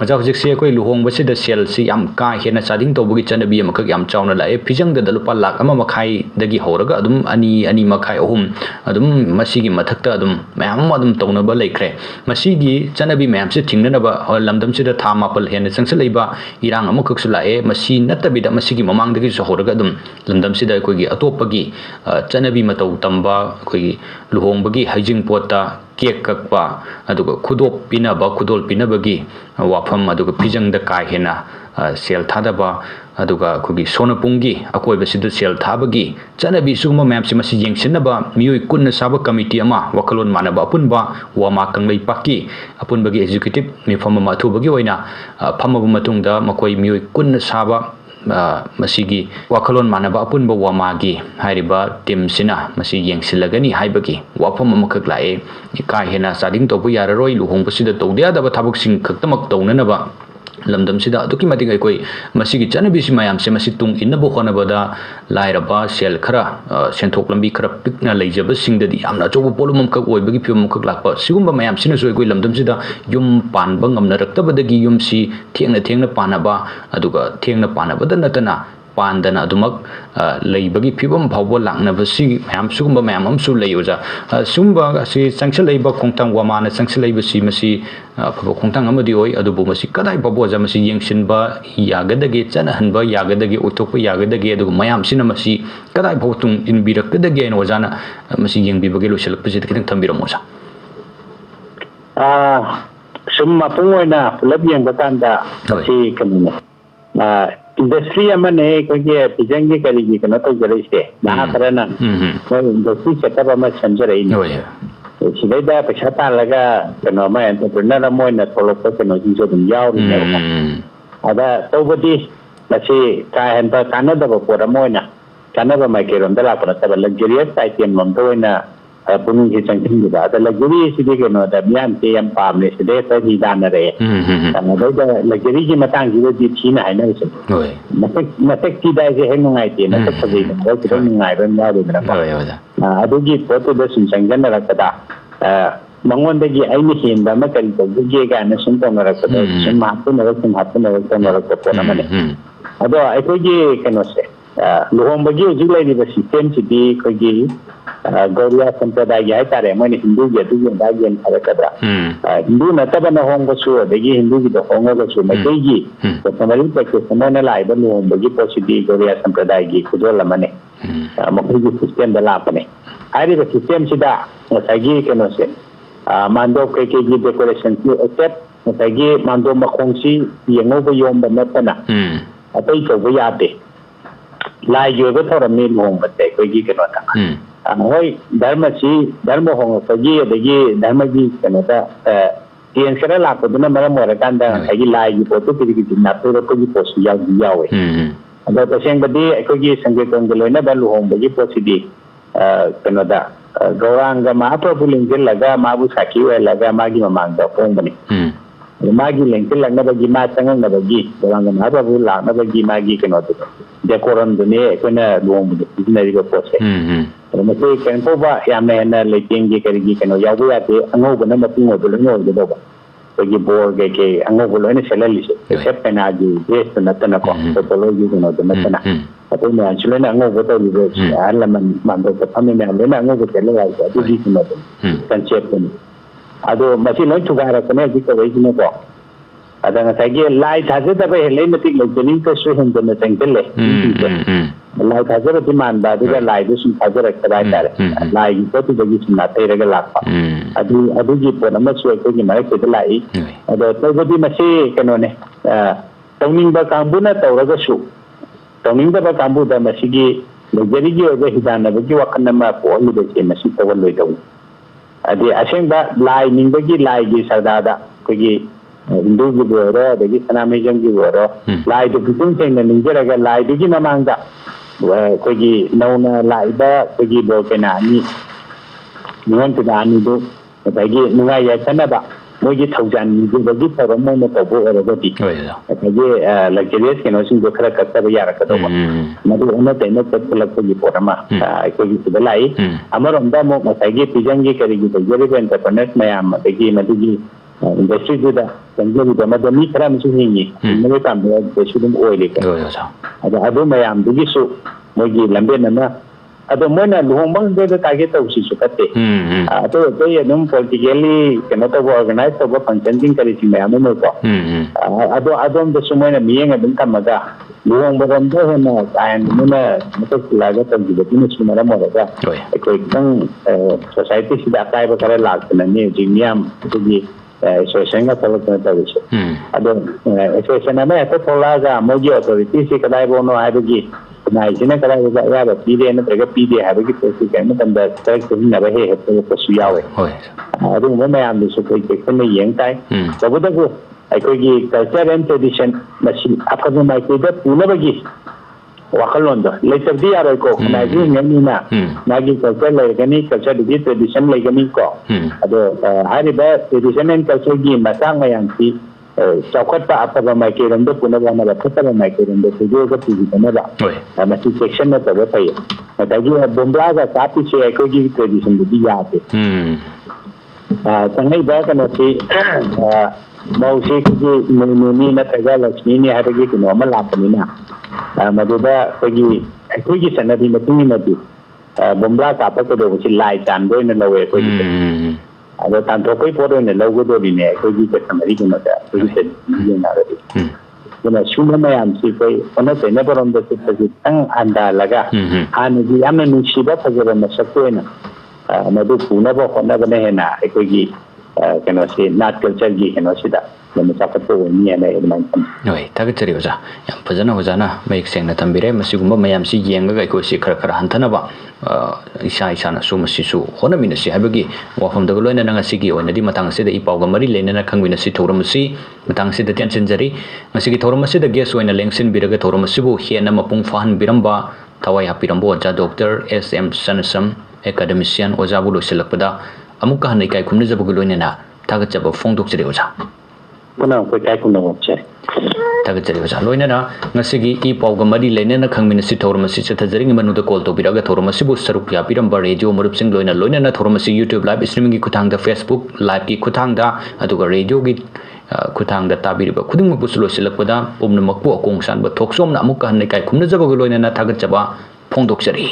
मजा हजिक से कोई लुहोंग बसे द सेल से याम का हेना चादिंग तौबगी चनबी अमखक याम चावना लाए फिजंग द लुपा लाख अमा मखाई दगी हौरगा अदुम अनि मखाई अहुम अदुम मसीगी मथक्ता अदुम मयाम अदुम तौनबा लेख्रे मसीगी चनबी मयाम से थिंगनबा लमदम से था मापल हेना संगसलैबा इरांग अमखक सुलाए मसी नत्तबिदा मसीगी ममांग दगी हौरगा अदुम लमदम से द कोई अतोपगी चनबी मतौ तंबा कोई लुहोंबगी हाइजिंग पोता केक कक्पा अदुगा खुदोप पिनबा खुदोल पिनबगी वाफम अदुगा फिजंग द का हेना सेल थादबा अदुगा खुगी सोनपुंगी अकोइबसिद सेल थाबगी चनबी सुगम मैम से मसी येंगसिनबा मियोय कुन्न साबा कमिटी अमा वखलोन मानबा अपुनबा वामा कंगलै पाकी अपुनबगी एग्जीक्यूटिव मिफम माथुबगी ओइना फमबा मतुंगदा मकोय मियोय कुन्न साबा मसीगी वखलोन मानबा अपुनबा वामागी हारिबा टीम सिना मसी येंगसिलगनी हाइबगी वाफम अमखक लाए का हेना चादिंग तौबु याररोय लुहोंबसिद तौदेयादबा थाबकसिंग खक्तमक तौननबा लमदम सिदा अदुकी मतिग कोई मसीगी चनबीसी मयाम से मसी तुंग इन्नबो होनबदा लाइरबा सेल खरा सेंथोक लंबी खरा पिकना लेजब सिंगददी यामना चोबो पोलुमम खक ओइबगी फियम खक लाकपा सिगुम्बा मयाम सिना सोय कोई लमदम सिदा युम पानबा ngamnarक्तबदगी युम सी थेंगना पानबा अदुगा थेंगना पानबदा नतना पांदना अदुमक लेबगी फिबम फावबो लांगनबसी मयाम सुगुम्बा मयाम हमसु लेयोजा सुगुम्बा सि संगसलैबा खोंथांग वामाना संगसलैबसी मसी फबो खोंथांग अमदि ओय अदुबो मसी कदाय फबो जा मसी येंगसिनबा यागदगे चनहनबा यागदगे उथोकपा यागदगे अदुग मयाम सिना मसी कदाय फबो तुंग इनबिरक्तदगे न वजाना मसी येंगबिबगे लोसलकपसि खितंग थंबिरमोजा सुम मपुंग ओइना पुलब येंगबा कांदा मसी कनिने इंडस्ट्री अमने कोई फिजंग करीगी कनो तो जरेसे ना करना इंडस्ट्री सेटअप अम संजरई सिदैदा पैसा तालगा कनो मा एंटरप्रेन्योर अमोइना थोलक कनो जिसो दुम यावरिने अदा तौबदी मसी का हेंता कानदब पोर अमोइना कानब माइकेरोम दला पर तब लग्जरियस आइटम मम तोइना पुनिंग के चंकिंग दा द लग्जरी सिदे कनो द म्याम ते यम पामने सिदे त हि दानरे द लग्जरी की मतंग जी दी थीना हाइना से होय नतक की दाय से हेंग ngai te नतक सजे द किरो ngai बन या दे ना अदुगी फोटो द सुन संगन रखदा मंगोंदगी आइनि हेंदा म करि तौगे गाना सुन तमरकदा सुन मातु नमने अदो अखोगी कनो से लुहोंबगी हुजिक लेनिबा सिस्टम सिदी खोगी गौरिया संप्रदाय है तारे मैंने हिंदू के दुगन दागियन फरकदरा हिंदू नतबन होंगसु अदगी हिंदू की तो होंगसु मैगी तो समरी प्रैक्टिस समने लाइब लुहोंबगी पोसिदी गौरिया संप्रदाय की खुजोल मने मखुगी सिस्टम द लापने हारिबा सिस्टम सिदा मसागी कनो से मांदो के की डेकोरेशन की एक्सेप्ट मसागी मांदो मखोंसी येंगोबो योम बनतना अतई तो यादे लाई योबो थोरमी लुहोंबते कोई कनो ता होय धर्म होंगपगी अदगी धर्मगी कनोदा टेन खरा लापदुना मरम मोरकांदा अगी लाइगी पोतो पिरिगी नातोरपगी पोस यावे अदो तसेंगबदी अखोगी संगेतोंग लोइना बलु होंबगी पोसिदी कनोदा गौरांग महाप्रभु लिंगलगा माबु साखी वेलगा मागी ममांगदा पोंबनी मागी लिंगलंगबगी मा संगंगबगी गौरांग महाप्रभु लानबगी मागी कनोदा डेकोरम दुने कोना लोंबदी इनरिबो पोसे मसे केनपोबा यामने ना लेटिंग करिगी कनो याबु याते अंगोबना मतिंग ओबुलनो ओबदोबा कोगी बोर के अंगोबुलनो सेललिसे सेपनागी ड्रेस नतना को टोपोलॉजी कनो नतना अतो ने अंचुलेना अंगोबो तो लिबो आलमन मांदो फमी ने लेना अंगोबो सेलला अदुगी कनो कंसेप्ट ने अदो मसी लोय तुगारा कने जिको वेजिनो को अदंग सागी लाई थाजे तबे हेले मतिक लजनी को सुहंदन संगले लाई थाजर दिमान बादुगा लाई दुसुन थाजर कदाय तारे लाई पोतु दगी सुना तेरगा लापा अदुगी पोनम सुय कोगी मारे के लाई अदो तोगदी मसी कनोने तौनिंग कांबुना तौरगसु तौनिंग कांबुदा मसीगी लग्जरीगी ओबे हिदानबगी वखनमा पोलिबे मसी तवलोय दौ अदि असेंबा लाई निंबगी लाईगी सरदादा कोगी हिंदू की बोरो अदगी सनामिजम की बोरो लाई दु गुंग सेंग निंजरगा लाई दगी ममांगदा कोगी नौना लाइबा कोगी बोकेनानी निवन तुदानी दो अदगी नुगा यासनबा मोगी थौजान निजुबगी थरम मोन तबो अरगदी अदगी लग्जरियस केनो सिंग दो खरा कत्तब यारकदोबा मदु ओन तेनो तत्लक कोगी पोरमा कोगी सुबलाई अमरंदा मो मसागी पिजंगी करिगी तो जेरिबेन तपनस मयाम अदगी मदुगी इंडस्ट्रीदुदा चंगजरिबा मदमी खरा मसु हिंगी मगे तामबा बेसुदम ओइले का अदो मयामदुगिसु मोगी लंबेनना अदो मोना लुहोंबंग दे टारगेट तौसिसु कते अदो दे नम पॉलिटिकली कनो तो ऑर्गेनाइज तो फंक्शन दिन करी मयाम में को अदो अदोम दसु मोना मियंग अदम तमगा लुहोंबरम दे हेना कायन मोना मतलब लागा तंगिबतिन सुमरा मोरगा कोई तंग सोसाइटी सिदा कायबा करे लागतननी जिमियाम तुगी एसोसिएशन का तलब करता है अदो एसोसिएशन में ऐसा थोड़ा सा मोगी अथॉरिटी से कदाई बोनो है कि नाई जिन्हें कदाई बोला यार पीडे न तेरे पीडे है कि तो सिर्फ में तंदा तरह से ही नबे है तो कुछ यावे अदो वो मैं आम दूसरे कोई केक्ट में यंग टाइ तो वो तो कोई कल्चर एंड ट्रेडिशन मशीन आपका जो माइक्रोवेव पूर्ण बगी वाखलोंदो लेचरदी यार को नाइजी नमीना नागी कल्चर लेगनी कल्चर दी ट्रेडिशन लेगनी को अदो हारिबा ट्रेडिशन एंड कल्चर गी मसांग यांसी चौकट आपा माइकेरंदो पुनवा ना फतरा माइकेरंदो जो को पीजी बनेबा मसी सेक्शन में तब पई तागी बोंबला का कापी से को गी ट्रेडिशन दी याते तंगई बा कनसी मौसी की मुनी न तगा लक्ष्मी ने हरगी की नॉर्मल आपनीना मधुदा कोई सनदी मतीनी नदी बोंबला कापा को दो छि लाई चांदो न लवे कोई अदो तांतो कोई पोरो ने लगो दो दिने कोई के समरी के मता कोई से ना रही तो शुभ में हम सी कोई ओने से ने परम दे से तंग अंदा लगा आने जी हमने निशिबा फजर में सकते ना मधु पुना बो होना बने है ना कोई की कनो से नाट कल्चर की कनो सिदा लम सापत को नि ने एडमान ओय थागचरी ओजा याम फजना ओजाना मैक सेंगना तंबिरे मसिगुम मयाम सि येंगा को सि खर खर हंथनबा इसा इसाना सु मसिसु होनमिन सि हाबगी वाफम दग लोइना नंगा सिगी ओनदि मतंग से इ पावगा मरि लेना खंगविना सि थौरम सि मतंग से टेंशन जरी मसिगी थौरम से द गेस ओइना लेंगसिन बिरगा थौरम सिबु हेना मपुंग फाहन बिरंबा थवाय हापिरंबो ओजा डॉक्टर एसएम सनसम एकेडमिशियन ओजाबु लोसिलकपदा अमुका हनै काय खुमने जबगु लोइना थागचब फोंदोकचरी ओजा पुना कोई काय कुनो वचे थागचरी ओजा लोइना ngasiगी इ पावगा मरि लेना खंगमिना सि थौरम सि चथजरिंग मनुदा कॉल तो बिरागा थौरम सिबु सरुक या पिरंबा रेडियो मरुपसिंग लोइना थौरम सि यूट्यूब लाइव स्ट्रीमिंग की खुथांग दा फेसबुक लाइव की खुथांग दा अदुगा रेडियो की खुथांग दा ताबिरिबा खुदिंग मपुस लोसिलकपदा उमन मकपु अकोंग सान ब थोक्सोम ना अमुका हनै काय खुमने जबगु लोइना थागचबा फोंदोकचरी।